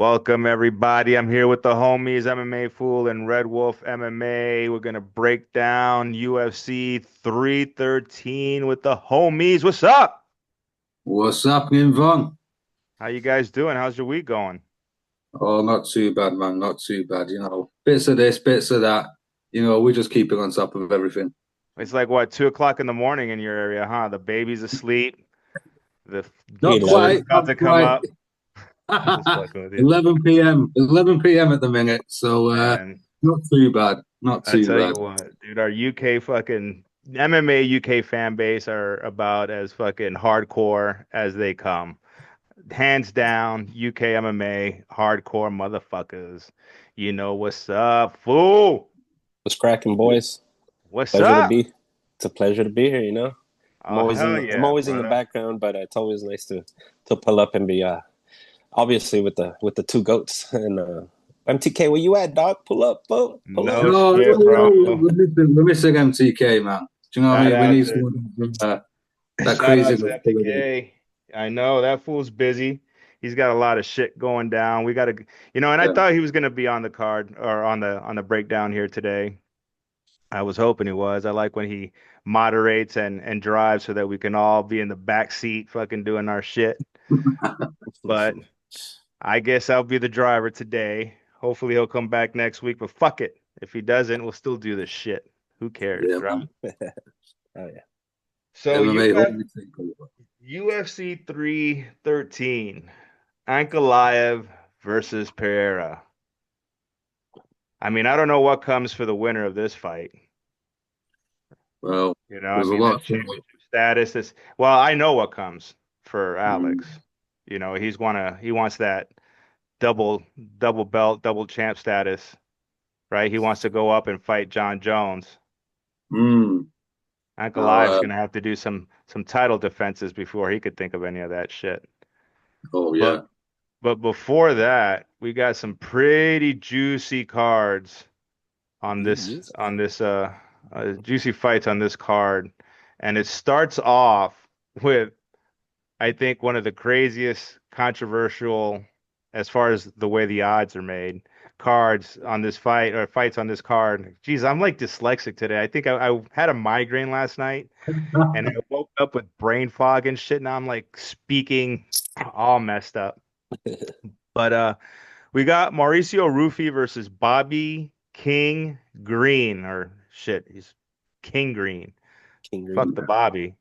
Welcome everybody. I'm here with the homies MMAFoo and RedWolf MMA. We're gonna break down UFC 313 with the homies. What's up? What's happening, Von? How you guys doing? How's your week going? Oh, not too bad, man. Not too bad. Bits of this, bits of that. We just keep it on top of everything. It's like what, 2 o'clock in the morning in your area, huh? The baby's asleep. The Not sun's 11. quite, about not to come quite. up. I'm just fucking with you. 11 p.m. 11 p.m. at the minute, so Man, not too bad. Not I too tell bad. you what, dude, our UK fucking MMA UK fan base are about as fucking hardcore as they come. Hands down, UK MMA, hardcore motherfuckers. You know what's up, fool? What's cracking, boys? What's Pleasure to up? be. It's a pleasure to be here. I'm Oh, always hell I'm yeah, always in the brother. background, but it's always nice to pull up and be obviously with the two goats and MTK. Where you at, dog? Pull up, pull up. No No, shit, bro. we're missing MTK, man. Do you know what I Shout mean? We out need to someone that shout crazy out to good pulling it. FTK. I know that fool's busy. He's got a lot of shit going down. We got to, and I Yeah. thought he was gonna be on the card or on the breakdown here today. I was hoping he was. I like when he moderates and drives so that we can all be in the back seat fucking doing our shit. But I guess I'll be the driver today. Hopefully he'll come back next week, but fuck it. If he doesn't, we'll still do this shit. Who cares, Yeah, right? man. Oh yeah. So MMA, what do you think of it? UFC 313, Ankalaev versus Pereira. I mean, I don't know what comes for the winner of this fight. Well, I there's a mean, the lot to championship status is, well, I know what comes for Alex. it. He wants that double double belt, double champ status, right? He wants to go up and fight John Jones. Mm. Uncle Now, Ive's gonna have to do some title defenses before he could think of any of that shit. oh But yeah. but before that, we got some pretty juicy cards on this Yes. on this juicy fights on this card. And it starts off with, I think, one of the craziest controversial, as far as the way the odds are made, cards on this fight or fights on this card. Geez, I'm like dyslexic today. I think I had a migraine last night and I woke up with brain fog and shit. Now I'm like speaking all messed up. But we got Mauricio Ruffy versus Bobby King Green, or shit, he's King Green. King Fuck Green. the Bobby.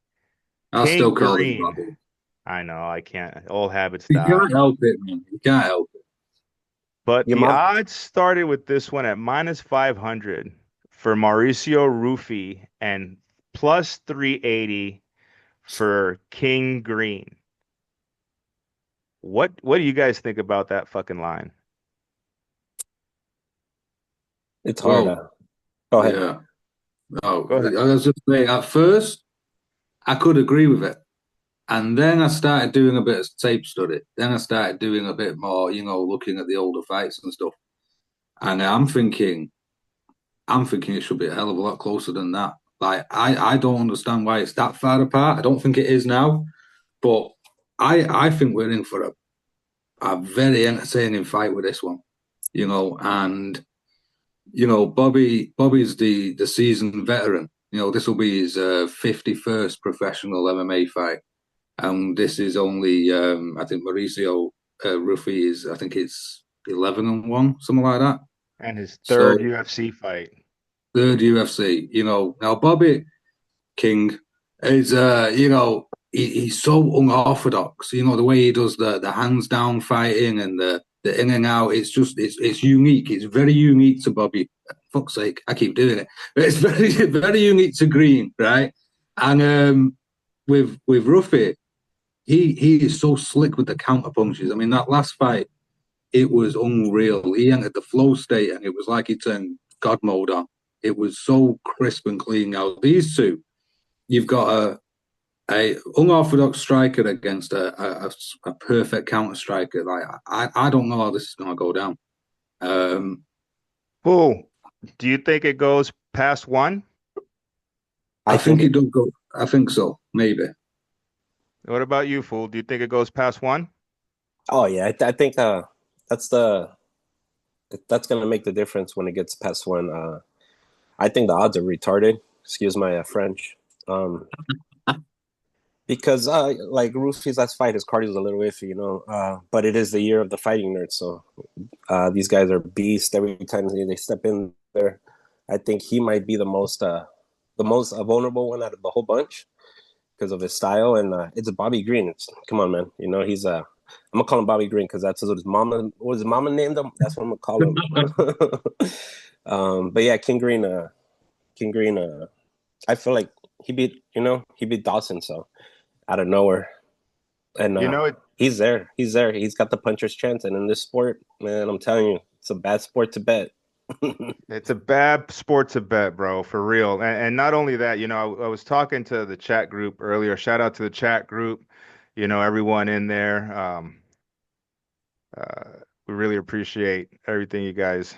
I'll King still call him Green. Bobby. I know, I can't. Old habits You die. can't help it, man. You can't help it. But Your the mom. odds started with this one at minus 500 for Mauricio Rufy and plus 380 for King Green. What do you guys think about that fucking line? It's hard. Well, Go ahead. yeah. No, Go ahead. I was just saying, at first, I could agree with it. And then I started doing a bit of tape study. Then I started doing a bit more, looking at the older fights and stuff. And I'm thinking it should be a hell of a lot closer than that. Like, I don't understand why it's that far apart. I don't think it is now. But I think we're in for a very entertaining fight with this one, and Bobby's the seasoned veteran. This will be his 51st professional MMA fight, and this is only I think Mauricio Ruffy is, I think it's 11-1, something like that. And his third So UFC fight. third UFC. Now Bobby King is he's so unorthodox. The way he does the hands down fighting and the in and out. It's unique. It's very unique to Bobby. Fuck's sake, I keep doing it. But it's very very unique to Green, right? And with Ruffy, he is so slick with the counter punches. I mean, that last fight, it was unreal. He entered the flow state, and it was like he turned God mode on. It was so crisp and clean. Now these two, you've got a unorthodox striker against a perfect counter striker. Like, I don't know how this is going to go down. Um, Fool, do you think it goes past one? I I think think it. it does go. I think so, maybe. What about you, fool? Do you think it goes past one? Oh yeah. I think. that's gonna make the difference when it gets past one. I think the odds are retarded. Excuse my French. Because like Ruffy's last fight, his cardio is a little iffy, you know. But it is the year of the fighting nerds, so these guys are beasts every time they step in there. I think he might be the most vulnerable one out of the whole bunch because of his style, and it's Bobby Green. Come on, man. You know he's I'm gonna call him Bobby Green because that's what his mama. What his mama named him? That's what I'm gonna call him. But yeah, King Green. I feel like he beat Dawson, so out of nowhere, and he's there. He's there. He's got the puncher's chance, and in this sport, man, I'm telling you, it's a bad sport to bet. It's a bad sport to bet, bro, for real. And not only that, I was talking to the chat group earlier. Shout out to the chat group, everyone in there. We really appreciate everything you guys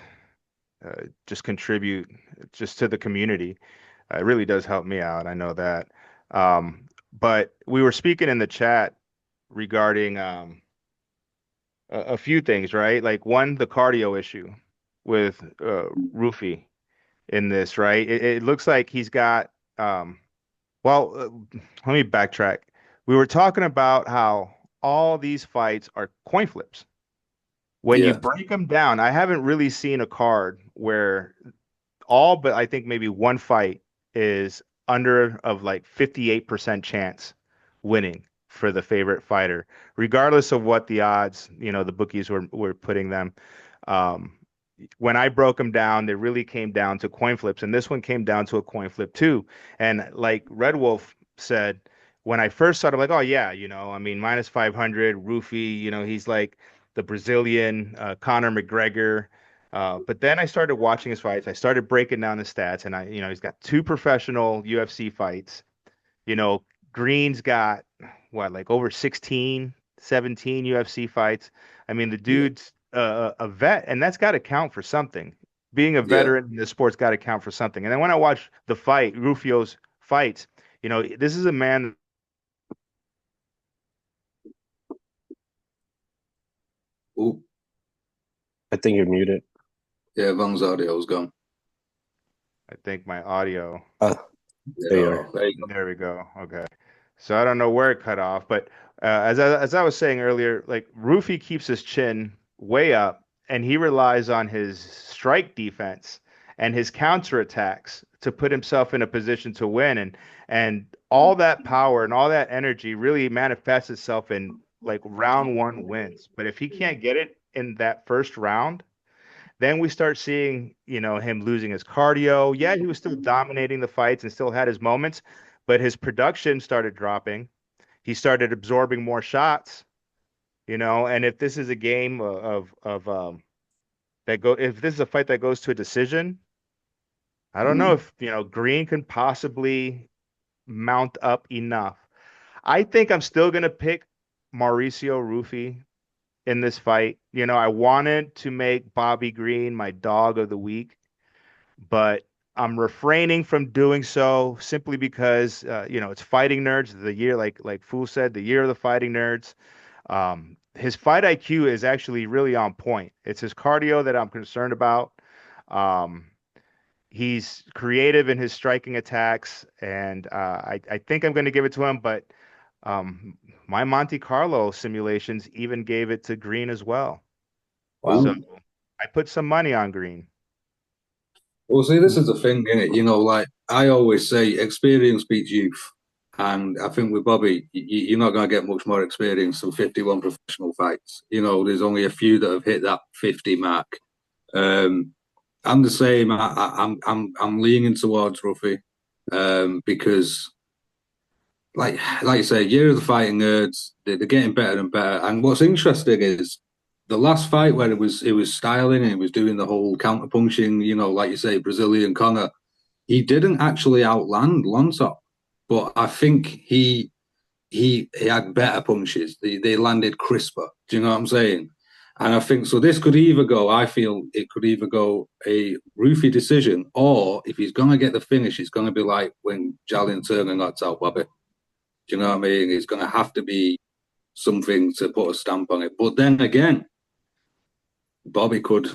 just contribute just to the community. It really does help me out. I know that. But we were speaking in the chat regarding a few things, right? Like one, the cardio issue with Ruffy in this, right? It looks like he's got well, let me backtrack. We were talking about how all these fights are coin flips. When you Yeah, break them down, I haven't really seen a card where all but I think maybe one fight is under of like 58% chance winning for the favorite fighter, regardless of what the odds, the bookies were putting them. Um, when I broke them down, they really came down to coin flips, and this one came down to a coin flip too. And like Red Wolf said, when I first saw it, I'm like, oh yeah, I mean, minus 500, Ruffy, he's like the Brazilian Conor McGregor. But then I started watching his fights. I started breaking down the stats, and he's got two professional UFC fights. You know, Green's got what, like over 16, 17 UFC fights. I mean, the yeah, dude's a vet, and that's got to count for something. Being a yeah. veteran in this sport's got to count for something. And then when I watch the fight, Rufio's fights, this is a man. Oh, I think you're muted. yeah, Van's audio's gone. I think my audio. There you Yeah, are. there you go. There we go. Okay. So I don't know where it cut off, but as I was saying earlier, like Ruffy keeps his chin way up, and he relies on his strike defense and his counterattacks to put himself in a position to win, and all that power and all that energy really manifests itself in like round one wins. But if he can't get it in that first round, then we start seeing, him losing his cardio. Yeah, he was still dominating the fights and still had his moments, but his production started dropping. He started absorbing more shots, and if this is a game of if this is a fight that goes to a decision, I don't know if, Green can possibly mount up enough. I think I'm still gonna pick Mauricio Rufi in this fight. I wanted to make Bobby Green my dog of the week, but I'm refraining from doing so simply because it's fighting nerds the year, like Fool said, the year of the fighting nerds. His fight IQ is actually really on point. It's his cardio that I'm concerned about. Um, he's creative in his striking attacks, and I think I'm going to give it to him. But um, my Monte Carlo simulations even gave it to Green as well. Wow. So Ooh. I put some money on Green. Well, see, this is the thing, innit? Like I always say, experience beats youth. And I think with Bobby, you're not going to get much more experience than 51 professional fights. There's only a few that have hit that 50 mark. Um, I'm the same. I'm leaning towards Ruffy because, like you say, year of the fighting nerds, they're getting better and better. And what's interesting is the last fight where it was styling and he was doing the whole counter punching. Like you say, Brazilian Conor. He didn't actually outland Lontop, but I think he had better punches. They landed crisper. Do you know what I'm saying? And I think so. This could either go. I feel it could either go a roofy decision, or if he's gonna get the finish, it's gonna be like when Jalin Turner knocked out Bobby. Do you know what I mean? It's gonna have to be something to put a stamp on it. But then again, Bobby could,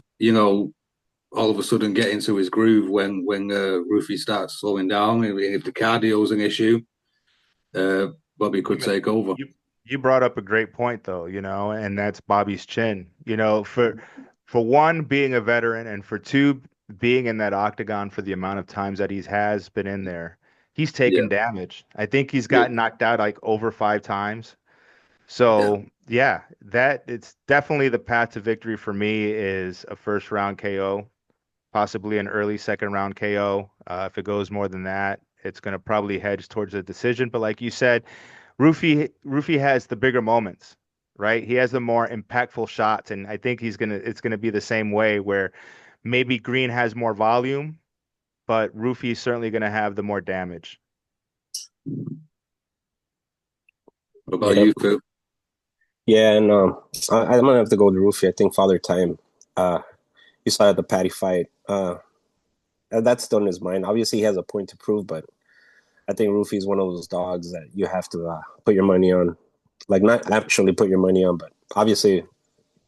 all of a sudden get into his groove when Ruffy starts slowing down. If the cardio is an issue, Bobby could take over. You brought up a great point though, and that's Bobby's chin. For one, being a veteran, and for two, being in that octagon for the amount of times that he has been in there, he's taken Yeah, damage. I think he's yeah, gotten knocked out like over 5 times. yeah. So yeah, that it's definitely the path to victory for me is a first round KO, possibly an early second round KO. If it goes more than that, it's going to probably hedge towards a decision. But like you said, Ruffy has the bigger moments, right? He has the more impactful shots, and I think it's gonna be the same way where maybe Green has more volume, but Ruffy's certainly gonna have the more damage. What about Yeah, you, Phil? yeah, and I'm gonna have to go with Rufi. I think Father Time. You saw the Patty fight. That's still in his mind. Obviously, he has a point to prove, but I think Rufi is one of those dogs that you have to put your money on. Like, not actually put your money on, but obviously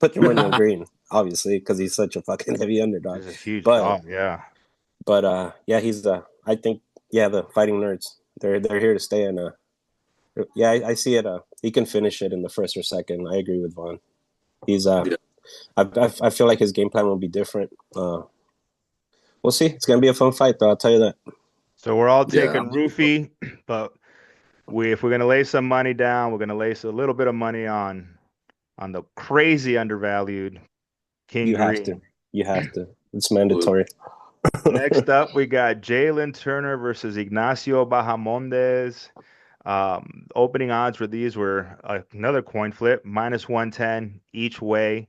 put your money on Green. Obviously, because he's such a fucking heavy underdog. He's a huge But dog, yeah. yeah, he's the. I think the fighting nerds. They're here to stay, and yeah, I see it. He can finish it in the first or second. I agree with Vaughn. He's Yeah, I feel like his game plan will be different. We'll see. It's gonna be a fun fight, though. I'll tell you that. So we're all yeah. taking Ruffy, but if we're gonna lay some money down, we're gonna lay a little bit of money on the crazy undervalued King You have to. Green. You have to. It's mandatory. Next up, we got Jalen Turner versus Ignacio Bahamondes. Opening odds for these were another coin flip, -110 each way.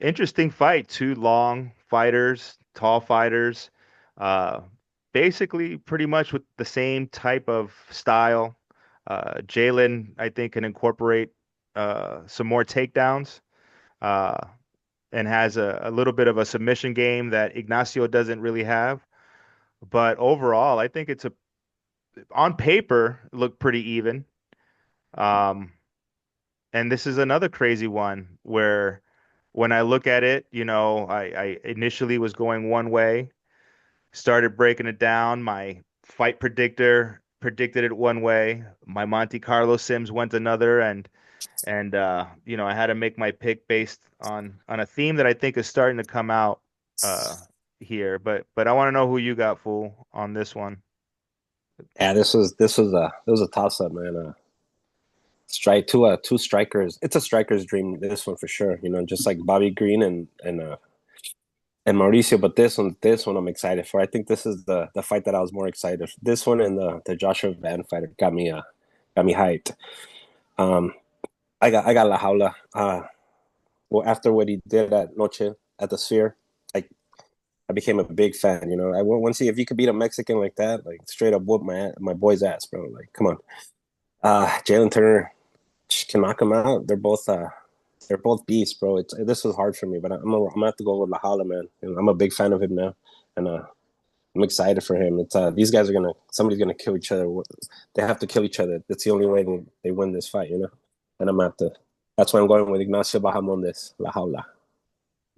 Interesting fight. Two long fighters, tall fighters, uh, basically pretty much with the same type of style. Jalen, I think, can incorporate some more takedowns. Uh, and has a little bit of a submission game that Ignacio doesn't really have. But overall, I think it's on paper look pretty even. Um, and this is another crazy one where when I look at it, I initially was going one way, started breaking it down. My fight predictor predicted it one way. My Monte Carlo Sims went another, and I had to make my pick based on a theme that I think is starting to come out uh here. But I want to know who you got, fool, on this one. Yeah, this was a toss up, man. Strike two strikers. It's a striker's dream. This one for sure. Just like Bobby Green and Mauricio. But this one I'm excited for. I think this is the fight that I was more excited for. This one and the Joshua Van fighter got me hyped. Um, I got La Jaula. Well, after what he did at Noche at the Sphere, I became a big fan. I want to see if you could beat a Mexican like that, like straight up whoop my boy's ass, bro. Like, come on. Jalen Turner can knock him out. They're both beasts, bro. This was hard for me, but I'm gonna have to go with La Hala, man. I'm a big fan of him now, and I'm excited for him. It's these guys are somebody's gonna kill each other. They have to kill each other. That's the only way they win this fight, And I'm gonna have to. That's why I'm going with Ignacio Bahamondes, La Jaula.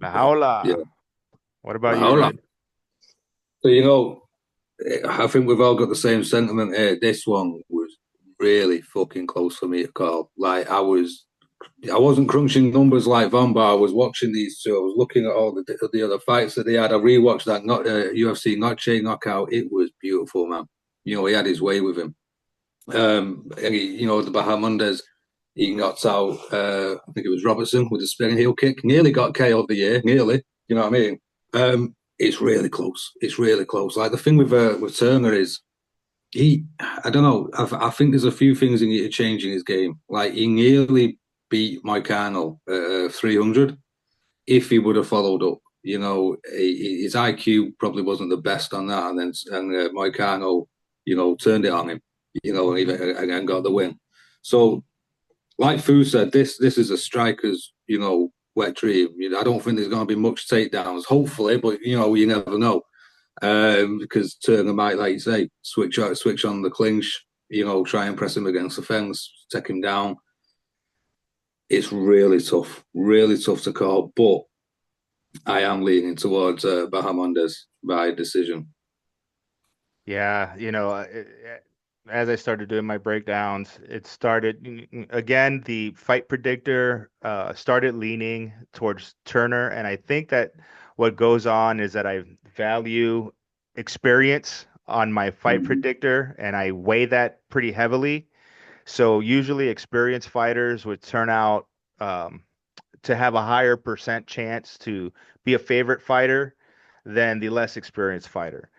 La Yeah. Jaula. What about you, Hold on. Red? So, I think we've all got the same sentiment here. This one was really fucking close for me to call. Like, I wasn't crunching numbers like Van Bar. I was watching these two. I was looking at all the other fights that they had. I rewatched that UFC Noche knockout. It was beautiful, man. He had his way with him. And the Bahamondes, he knocked out, I think it was Robertson with a spinning heel kick. Nearly got KO of the year. Nearly. You know what I mean? It's really close. It's really close. Like, the thing with Turner is I don't know. I think there's a few things he need to change in his game. Like, he nearly beat Moicano 300 if he would have followed up. His IQ probably wasn't the best on that, and Moicano, turned it on him, and even again got the win. So, like Fu said, this is a striker's, wet dream. I don't think there's going to be much takedowns, hopefully, but you never know. Because Turner might, like you say, switch on the clinch, try and press him against the fence, take him down. It's really tough to call. But I am leaning towards Bahamondes by decision. Yeah, as I started doing my breakdowns, it started again, the fight predictor started leaning towards Turner, and I think that what goes on is that I value experience on my fight Mm. predictor, and I weigh that pretty heavily. So usually experienced fighters would turn out um, to have a higher percent chance to be a favorite fighter than the less experienced fighter.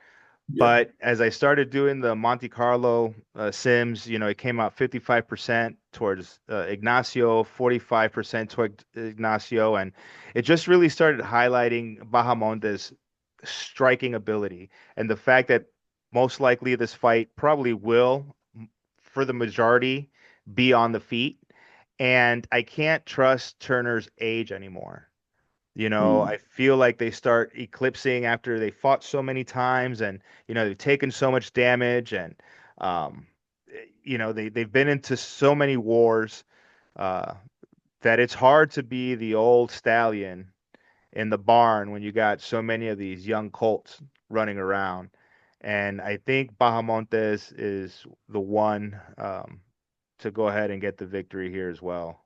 Yeah, But as I started doing the Monte Carlo sims, it came out 55% towards Ignacio, 45% towards Ignacio, and it just really started highlighting Bahamondes' striking ability and the fact that most likely this fight probably will, for the majority, be on the feet. And I can't trust Turner's age anymore. mm. I feel like they start eclipsing after they fought so many times and, they've taken so much damage and, um, they've been into so many wars, uh, that it's hard to be the old stallion in the barn when you got so many of these young colts running around. And I think Bahamontes is the one, to go ahead and get the victory here as well.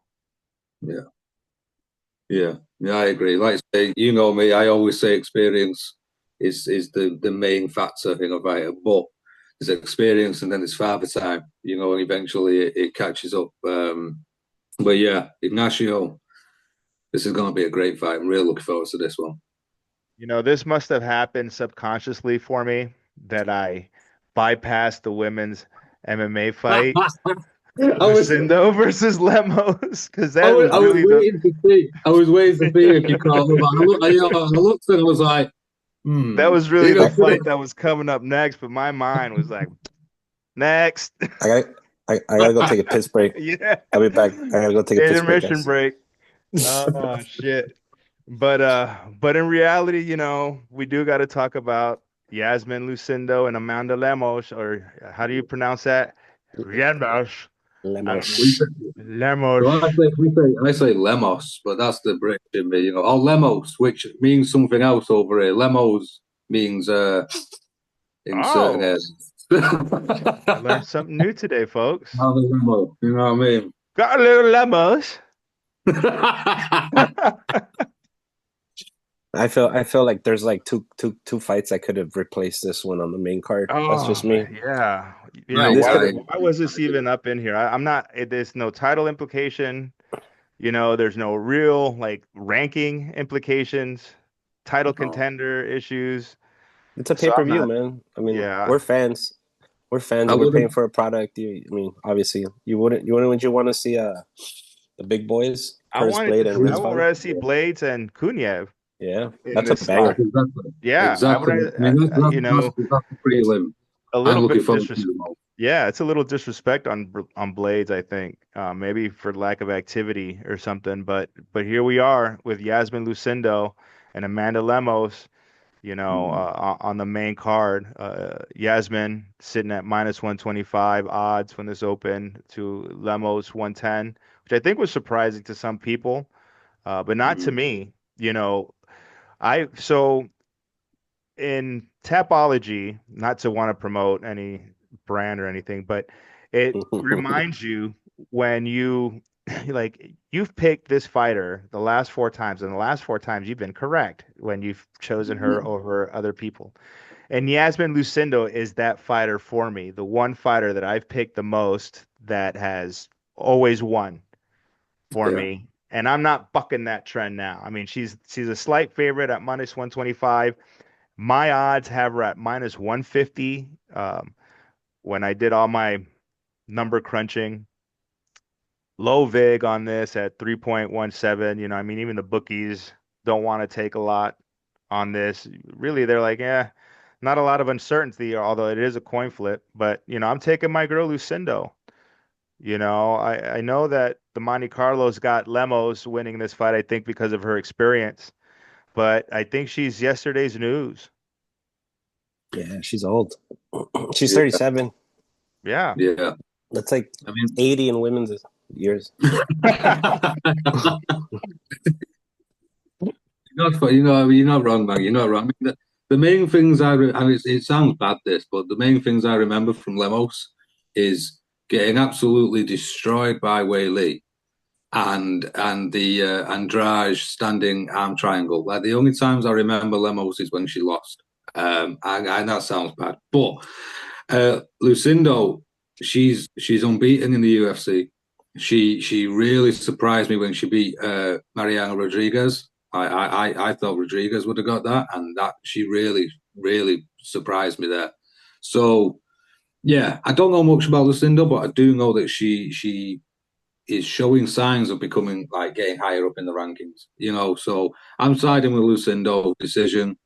Yeah, yeah, I agree. Like I say, you know me, I always say experience is the main factor in a fighter, but there's experience and then it's father time, and eventually it catches up. But yeah, Ignacio, this is going to be a great fight. I'm really looking forward to this one. This must have happened subconsciously for me that I bypassed the women's MMA fight, I was Lucindo versus Lemos, because I that was, was I was really the waiting to see. I was waiting to see if you called him. I looked and I was like, that hmm. was really You the know, fight that was coming up next, but my mind was like, next. I got I gotta go take a piss break. Yeah. I'll be back. I gotta go take a piss break, Intermission guys. break. Oh shit. But in reality, we do got to talk about Yasmin Lucindo and Amanda Lemos, or how do you pronounce that? Lemos. I don't know. we Lemos. say, Lemos. well, I say Lemos, but that's the British in me, or Lemos, which means something else over here. Lemos means in certain Oh, areas. I learned something new today, folks. Another Lemo, you know what I mean? Got a little Lemos. I feel like there's like two fights that could have replaced this one on the main card. That's just Oh, me. yeah. Yeah, Right, This why could have. I, why was this even up in here? I'm not, there's no title implication. There's no real like ranking implications, title Oh, contender issues. it's a pay So per I'm view, not, man. I mean, yeah. we're fans. We're fans. I We're would have. paying for a product. I mean, obviously, would you want to see the big boys, I Curtis wanted Blade to, and I Rich would Swann? rather see Blades and Kunyev Yeah, in that's a this banger. slot. Exactly. Yeah, I would, Exactly. I mean, that's a prelim. a I'm little bit looking of forward to disrespect. them all. Yeah, it's a little disrespect on Blades, I think. Maybe for lack of activity or something. But here we are with Yasmin Lucindo and Amanda Lemos, Mm. on the main card. Yasmin sitting at minus 125 odds when this opened to Lemos 110, which I think was surprising to some people, but not to Mm. me. So in Tapology, not to want to promote any brand or anything, but it reminds you when you like you've picked this fighter the last four times, and the last four times you've been correct when you've chosen her over other people. And Yasmin Lucindo is that fighter for me, the one fighter that I've picked the most that has always won for Yeah. me. And I'm not bucking that trend now. I mean, she's a slight favorite at minus 125. My odds have her at minus 150. When I did all my number crunching, low vig on this at 3.17. I mean, even the bookies don't want to take a lot on this. Really, they're like, yeah, not a lot of uncertainty, although it is a coin flip. But, I'm taking my girl Lucindo. I know that the Monte Carlos got Lemos winning this fight, I think, because of her experience. But I think she's yesterday's news. Yeah, she's old. She's Yeah. 37. Yeah. Yeah. That's like I mean, 80 in women's years. you're not wrong, man. You're not wrong. I mean, the main things and it sounds bad, this, but the main things I remember from Lemos is getting absolutely destroyed by Wei Lee and the Andrade standing arm triangle. Like the only times I remember Lemos is when she lost. And that sounds bad, but Lucindo, she's unbeaten in the UFC. She really surprised me when she beat Mariana Rodriguez. I thought Rodriguez would have got that, and that she really surprised me there. So yeah, I don't know much about Lucindo, but I do know that she is showing signs of becoming like getting higher up in the rankings. So I'm siding with Lucindo decision.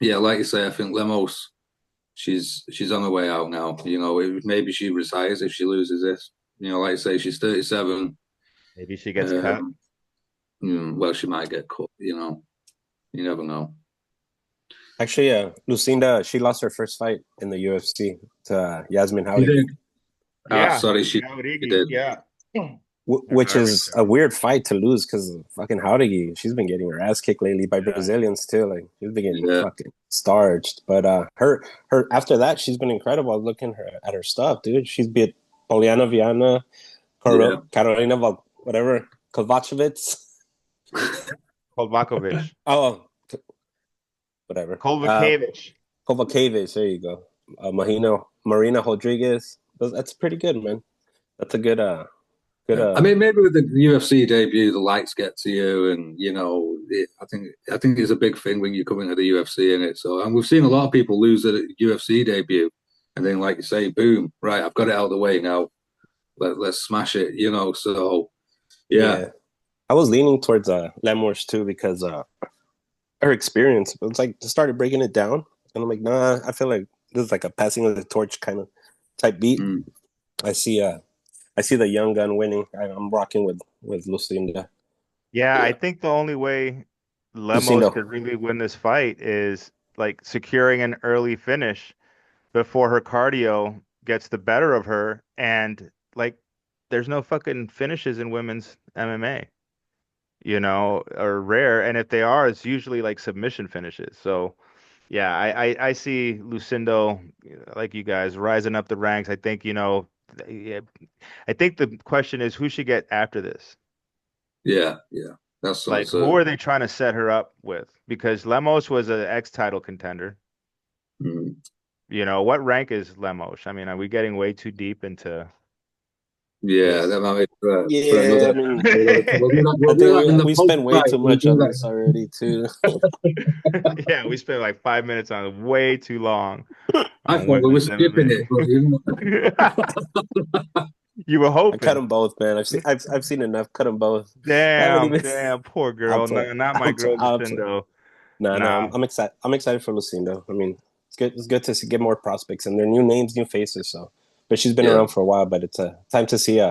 Yeah, like you say, I think Lemos she's on her way out now. Maybe she retires if she loses this. Like I say, she's 37. Maybe she gets cut. Well, she might get cut. You never know. Actually, Lucinda, she lost her first fight in the UFC to Yasmin She Howdy. did. Yeah, sorry, she did. Yeah. Which is a weird fight to lose because fucking Howdy, she's been getting her ass kicked lately by Brazilians too. Like she's been getting fucking starched. But her after that, she's been incredible. I was looking at her stuff, dude. She's beat Poliana Viana, Carolina whatever, Kovacevic. Kovacevic. Oh, whatever. Kovacevic. Kovacevic. There you go. Marina Rodriguez. That's pretty good, man. That's a good. I mean, maybe with the UFC debut, the lights get to you, and I think it's a big thing when you come into the UFC in it. So, and we've seen a lot of people lose at a UFC debut, and then, like you say, boom, right, I've got it out of the way now. Let's smash it, So, yeah. I was leaning towards Lemos too because her experience. It's like started breaking it down, and I'm like, nah, I feel like this is like a passing of the torch kind of type beat. I see the young gun winning. I'm rocking with Lucinda. Yeah, I think the only way Lemos could really win this fight is like securing an early finish before her cardio gets the better of her. And like, there's no fucking finishes in women's MMA, are rare. And if they are, it's usually like submission finishes. So yeah, I see Lucindo, like you guys, rising up the ranks. I think, I think the question is who should get after this? Yeah. That's like who are they trying to set her up with? Because Lemos was an ex-title contender. What rank is Lemos? I mean, are we getting way too deep into? Yeah, that might be we spent way too much on this already, too. Yeah, we spent like 5 minutes on it, way too long. I thought we were skipping it, but you were hoping. I cut them both, man. I've seen enough. Cut them both. Damn, poor girl. Not my girl, Lucindo. No, I'm excited. I'm excited for Lucindo. I mean, it's good to get more prospects and their new names, new faces. So. But she's been around for a while, but it's time to see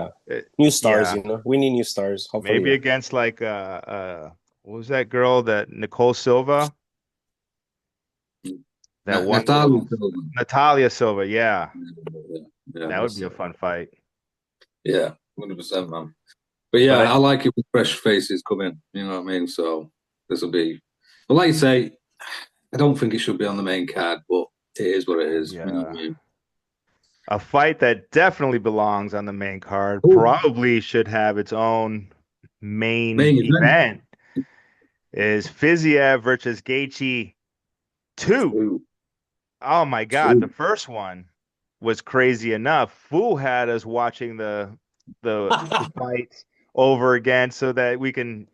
new stars. We need new stars. Hopefully, maybe against like what was that girl that Nicole Silva? That one Natalia Silva. Yeah, that would be a fun fight. Yeah, 100%, man. But yeah, I like it with fresh faces coming. You know what I mean? So this will be. But like you say, I don't think it should be on the main card, but it is what it is. Yeah. You know what I mean? A fight that definitely belongs on the main card. Probably should have its own main event. Is Fiziev versus Gaethje 2. Oh my God, the first one was crazy enough. Foo had us watching the fights over again so that we can,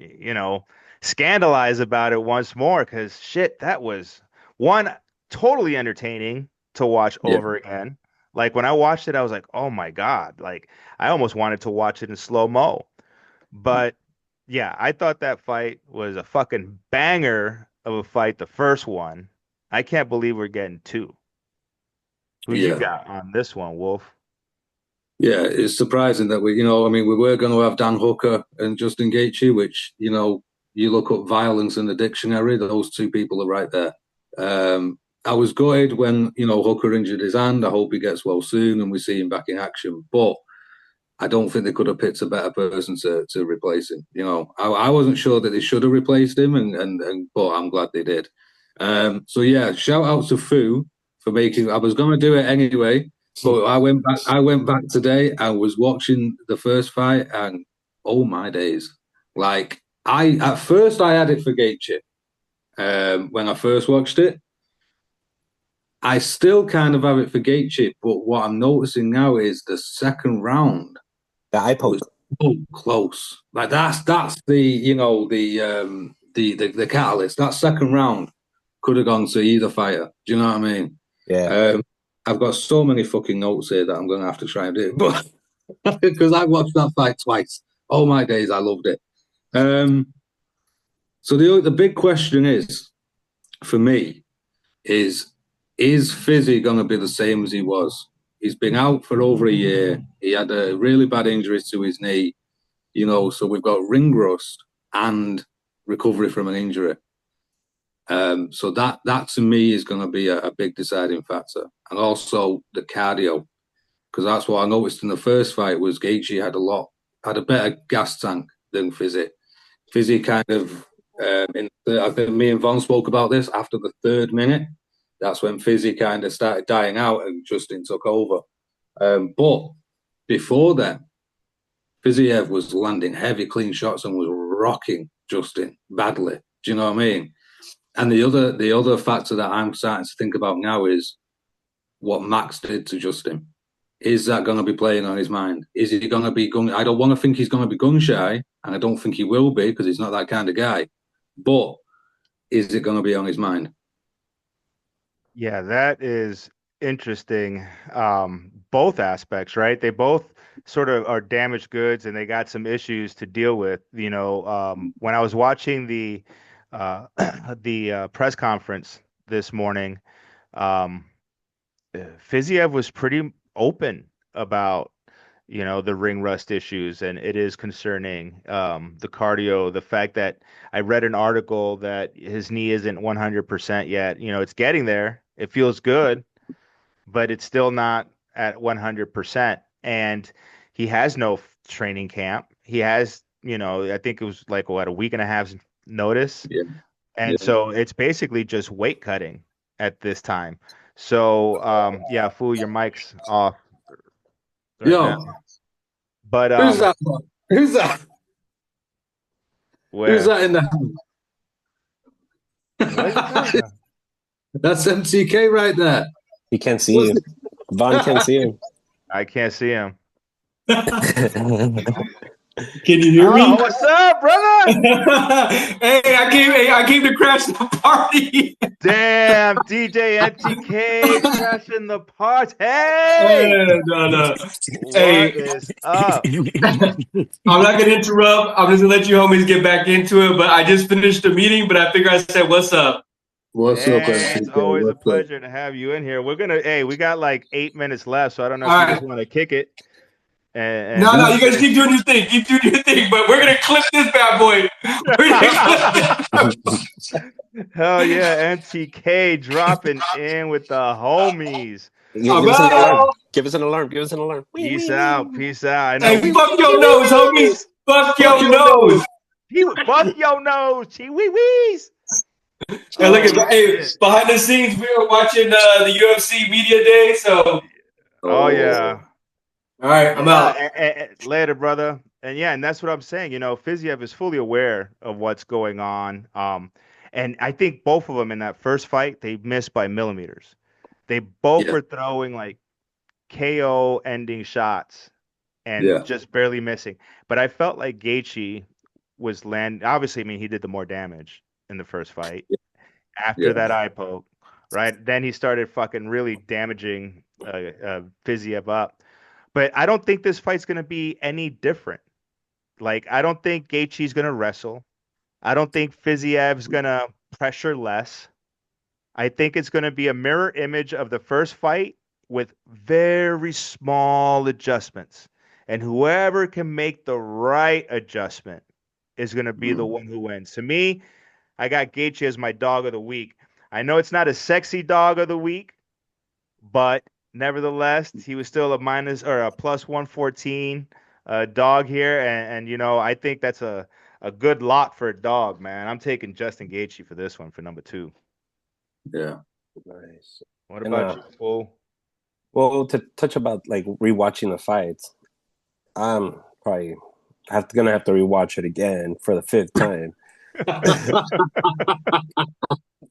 scandalize about it once more because shit, that was one totally entertaining to watch over again. Like when I watched it, I was like, oh my God, like I almost wanted to watch it in slow-mo. But yeah, I thought that fight was a fucking banger of a fight, the first one. I can't believe we're getting 2. Who you got on this one, Wolf? Yeah, it's surprising that we were going to have Dan Hooker and Justin Gaethje, which, you look up violence in the dictionary, those 2 people are right there. I was gutted when, Hooker injured his hand. I hope he gets well soon and we see him back in action. But I don't think they could have picked a better person to replace him. You know, I wasn't sure that they should have replaced him, and but I'm glad they did. So yeah, shout out to Fu for making. I was going to do it anyway, but I went back. I went back today. I was watching the first fight, and oh my days! Like at first I had it for Gaethje when I first watched it. I still kind of have it for Gaethje, but what I'm noticing now is the second round The eye was poke. so close. Like that's the the catalyst. That second round could have gone to either fighter. Do you know what I mean? Yeah. I've got so many fucking notes here that I'm going to have to try and do, but because I watched that fight twice. Oh my days, I loved it. So the big question is for me is Fizzy going to be the same as he was? He's been out for over a year. He had a really bad injury to his knee, you know, so we've got ring rust and recovery from an injury. So that to me is going to be a big deciding factor. And also the cardio, because that's what I noticed in the first fight was Gaethje had a better gas tank than Fizzy. Fizzy kind of, I think me and Von spoke about this after the third minute. That's when Fizzy kind of started dying out and Justin took over. But before then, Fiziev was landing heavy clean shots and was rocking Justin badly. Do you know what I mean? And the other factor that I'm starting to think about now is what Max did to Justin. Is that going to be playing on his mind? Is he going to be gun? I don't want to think he's going to be gun shy, and I don't think he will be because he's not that kind of guy. But is it going to be on his mind? Yeah, that is interesting. Both aspects, right? They both sort of are damaged goods and they got some issues to deal with. You know, when I was watching the the press conference this morning, um, Fiziev was pretty open about, you know, the ring rust issues, and it is concerning. The cardio, the fact that I read an article that his knee isn't 100% yet. You know, it's getting there. It feels good, but it's still not at 100%. And he has no training camp. He has, you know, I think it was like what, a week and a half's notice. Yeah, And yeah. so it's basically just weight cutting at this time. So yeah, fool, your mic's off right now. Yo, But who's that? Who's that? Who's where? that in the house? What are you talking about? That's MTK right there. He can't see you. Von can't see him. I can't see him. Can you hear me? Oh, what's up, brother? I came to crash the party. Damn, DJ MTK crashing the party. No. What Hey. is up? I'm not gonna interrupt. I'm just gonna let you homies get back into it. But I just finished the meeting, but I figure I said, "What's up?" What's Hey, up, MTK? it's always a What's up? pleasure to have you in here. Hey, we got like 8 minutes left, so I don't know if All you right. just want to kick it. And No, you guys keep doing your thing. Keep doing your thing. But we're gonna clip this bad boy. We're gonna clip Hell yeah, MTK dropping in with the homies. Give us an alarm. Give us an alarm. Peace out. Peace out. I know. Hey, fuck your nose, homies. Fuck your nose. Fuck your nose. Chee wee wees. Hey, look at behind the scenes. We were watching the UFC media day. So. Oh yeah. All right, I'm out. Later, brother. And yeah, and that's what I'm saying. You know, Fiziev is fully aware of what's going on. And I think both of them in that first fight, they missed by millimeters. They both were throwing like KO ending shots and just barely missing. But I felt like Gaethje was obviously, I mean, he did the more damage in the first fight. After that eye poke, right? Then he started fucking really damaging Fiziev up. But I don't think this fight's going to be any different. Like, I don't think Gaethje's going to wrestle. I don't think Fiziev's going to pressure less. I think it's going to be a mirror image of the first fight with very small adjustments. And whoever can make the right adjustment is going to be the one who wins. To me, I got Gaethje as my dog of the week. I know it's not a sexy dog of the week, but nevertheless, he was still a plus 114 dog here, and I think that's a good lot for a dog, man. I'm taking Justin Gaethje for this one for number 2. Yeah. Nice. What And about you, fool? well, to touch about like rewatching the fights, I'm probably gonna have to rewatch it again for the 5th time.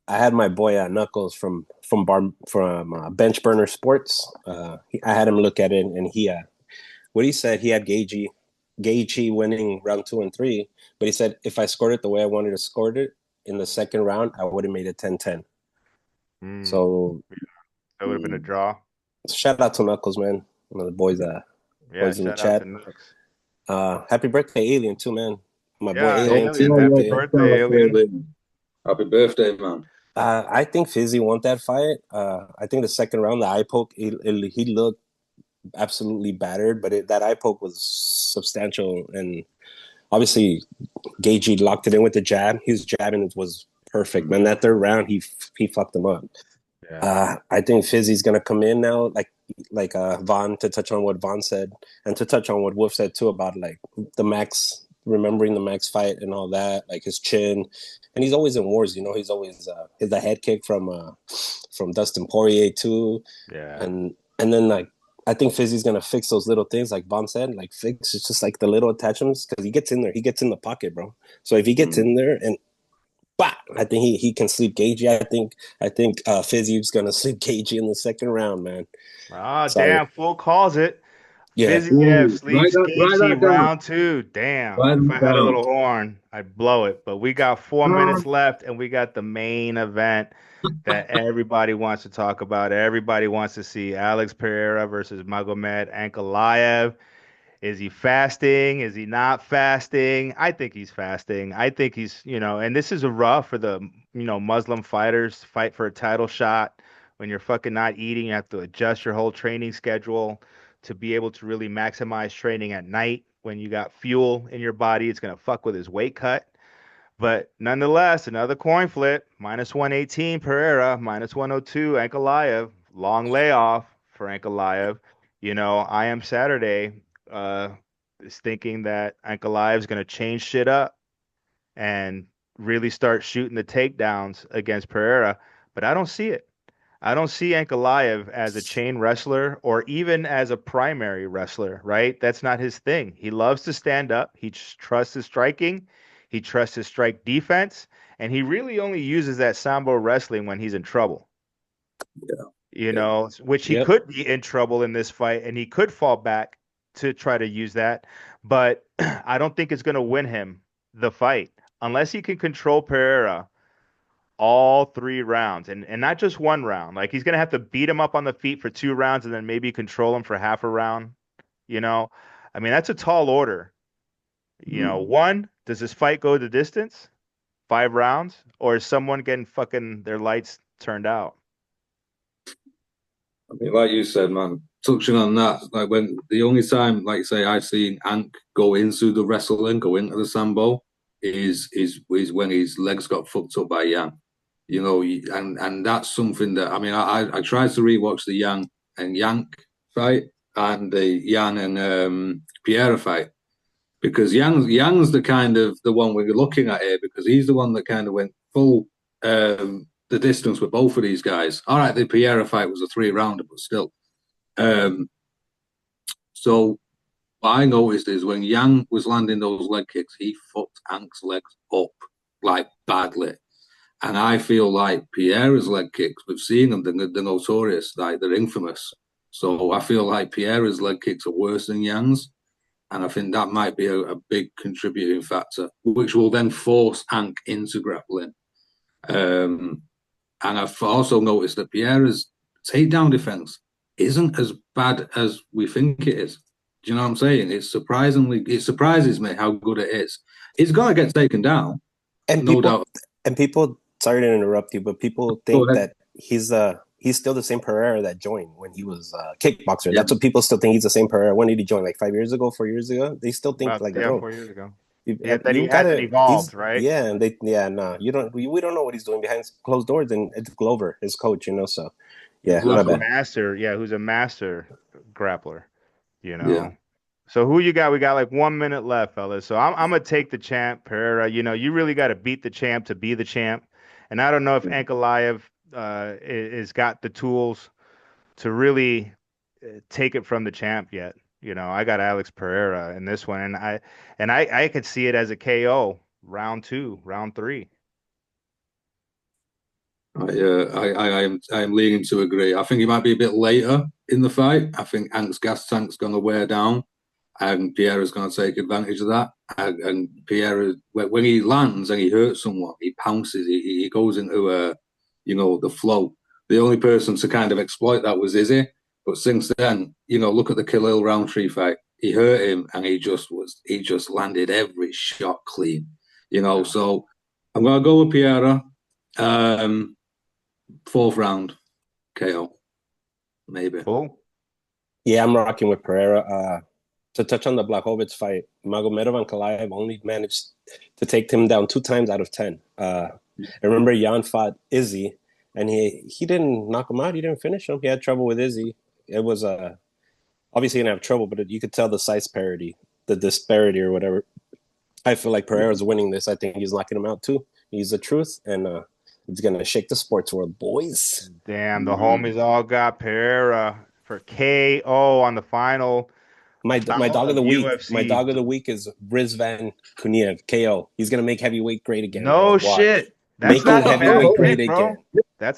I had my boy Knuckles from Bench Burner Sports. I had him look at it, and what he said, he had Gaethje winning round 2 and 3, but he said if I scored it the way I wanted to score it in the second round, I would have made it 10-10. So that would have been a draw. Shout out to Knuckles, man. One of the boys boys in the chat. Happy birthday, Alien, too, man. My boy Alien. Happy birthday, Alien. Happy birthday, man. I think Fizzy won that fight. I think the second round, the eye poke, he looked absolutely battered, but that eye poke was substantial. And obviously, Gaethje locked it in with the jab. His jabbing was perfect, man. That third round, he fucked him up. Yeah. I think Fizzy's gonna come in now, like Von, to touch on what Von said, and to touch on what Wolf said too about like the Max, remembering the Max fight and all that, like his chin, and he's always in wars. He's always the head kick from Dustin Poirier too. Yeah, and then like I think Fizzy's gonna fix those little things, like Von said, like fix it's just like the little attachments because he gets in there, he gets in the pocket, bro. So if he gets in there and I think he can sleep Gaethje. I think Fizzy's gonna sleep Gaethje in the second round, man. Damn, full calls it. Yeah. Fiziev sleeps Gaethje round 2. Damn. If I had a little horn, I'd blow it. But we got 4 minutes left, and we got the main event that everybody wants to talk about. Everybody wants to see Alex Pereira versus Magomed Ankalaev. Is he fasting? Is he not fasting? I think he's fasting. I think he's, and this is rough for the, Muslim fighters to fight for a title shot. When you're fucking not eating, you have to adjust your whole training schedule to be able to really maximize training at night. When you got fuel in your body, it's going to fuck with his weight cut. But nonetheless, another coin flip, -118 Pereira, -102 Ankalaev, long layoff for Ankalaev. I am Saturday is thinking that Ankalaev is going to change shit up and really start shooting the takedowns against Pereira, but I don't see it. I don't see Ankalaev as a chain wrestler or even as a primary wrestler, right? That's not his thing. He loves to stand up. He trusts his striking. He trusts his strike defense. And he really only uses that sambo wrestling when he's in trouble. Yeah. Which he could be in trouble in this fight and he could fall back to try to use that. But I don't think it's going to win him the fight unless he can control Pereira all 3 rounds and not just 1 round. Like he's going to have to beat him up on the feet for 2 rounds and then maybe control him for half a round. I mean, that's a tall order. 1, does this fight go the distance? 5 rounds? Or is someone getting fucking their lights turned out? I mean, like you said, man, touching on that, like when the only time, like say, I've seen Ank go into the wrestling, go into the sambo, is when his legs got fucked up by Yang. And that's something that I tried to rewatch the Yang and Yank fight and the Yan and Pereira fight because Yang's the kind of the one we're looking at here because he's the one that kind of went full the distance with both of these guys. All right, the Pereira fight was a 3-rounder, but still. So what I noticed is when Yang was landing those leg kicks, he fucked Ank's legs up like badly. And I feel like Pereira's leg kicks, we've seen them, they're notorious, like they're infamous. So I feel like Pereira's leg kicks are worse than Yang's. And I think that might be a big contributing factor, which will then force Ank into grappling. And I've also noticed that Pereira's takedown defense isn't as bad as we think it is. Do you know what I'm saying? It surprises me how good it is. He's got to get taken down, and no doubt. And people, sorry to interrupt you, but people think that he's still the same Pereira that joined when he was a kickboxer. Yeah. That's what people still think. He's the same Pereira. When did he join? Like 5 years ago, 4 years ago? They still think 4 years ago. That he hasn't evolved, right? Yeah, and you don't. We don't know what he's doing behind closed doors. And it's Glover, his coach, So, yeah, who's a master grappler, Yeah. So who you got? We got like 1 minute left, fellas. So I'm gonna take the champ, Pereira. You know, you really got to beat the champ to be the champ. And I don't know if Ankalaev is got the tools to really take it from the champ yet. You know, I got Alex Pereira in this one, and I could see it as a KO round 2, round 3. I am leaning to agree. I think he might be a bit later in the fight. I think Ank's gas tank's going to wear down, and Pereira's going to take advantage of that. And Pereira, when he lands and he hurts someone, he pounces. He goes into the flow. The only person to kind of exploit that was Izzy. But since then, look at the Khalil Roundtree fight. He hurt him, and he just landed every shot clean. So I'm going to go with Pereira. 4th round KO, maybe. Cool. Yeah, I'm rocking with Pereira. To touch on the Blachowicz fight, Magomedov Ankalaev only managed to take him down 2 times out of 10. I remember Jan fought Izzy, and he didn't knock him out. He didn't finish him. He had trouble with Izzy. It was obviously he didn't have trouble, but you could tell the size parity, the disparity or whatever. I feel like Pereira's winning this. I think he's knocking him out too. He's the truth, and it's gonna shake the sports world, boys. Damn, the homies all got Pereira for KO on the final. My dog of the week. UFC. My dog of the week is Rizvan Kuniev, KO. He's gonna make heavyweight great again. No shit. That's Making not a heavyweight bad great pick, bro. again. That's